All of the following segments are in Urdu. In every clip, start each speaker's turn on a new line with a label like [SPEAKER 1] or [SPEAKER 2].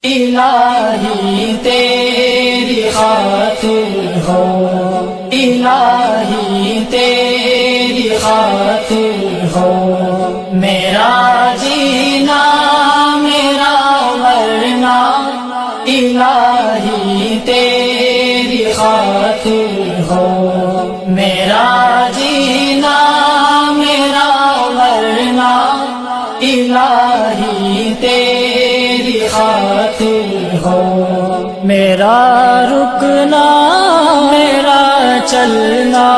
[SPEAKER 1] الہی تیری خاطر ہو، الہی تیری خاطر ہو، میرا جینا میرا مرنا الہی تیری خاطر ہو، میرا جینا میرا مرنا الہی تیری خاطر ہو، میرا رکنا میرا چلنا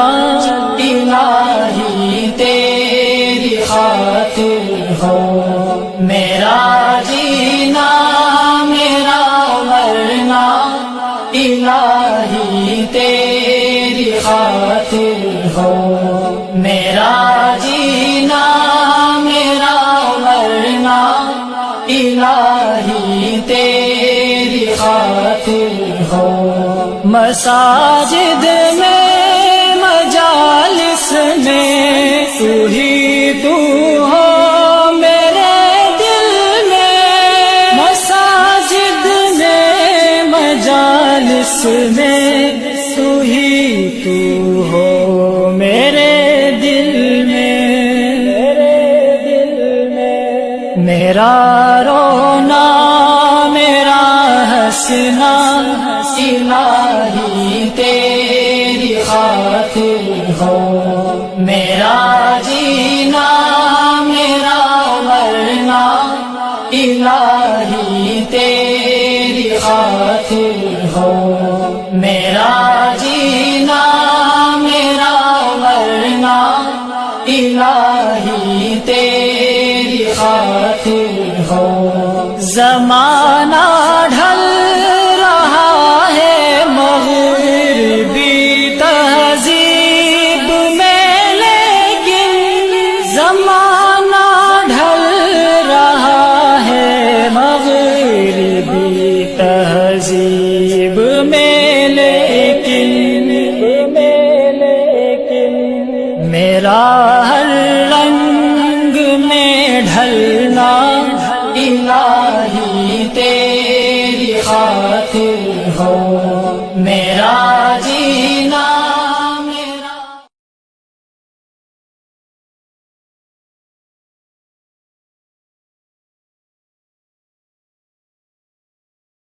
[SPEAKER 1] الہی تیری خاطر ہو، میرا جینا میرا مرنا الہی تیری خاطر ہو، میرا جینا میرا مرنا الہی تیری خاطر ہو، مساجد میں مجالس میں تو ہی تو ہو میرے دل میں، مساجد میں مجالس میں تو ہی تو ہو میرے دل میں، میرا رونا میرا ہنسنا الہی تیری خاطر ہو، میرا جینا میرا مرنا الہی تیری خاطر ہو، میرا جینا میرا مرنا الہی تیری خاطر ہو، زمانہ ڈھل رہا ہے مغربی تہذیب میں، لیکن زمانہ ڈھل رہا ہے مغربی تہذیب میں، لیکن میرا ہر رنگ میں ڈھلنا الہی تیری خاطر ہو، میرا جی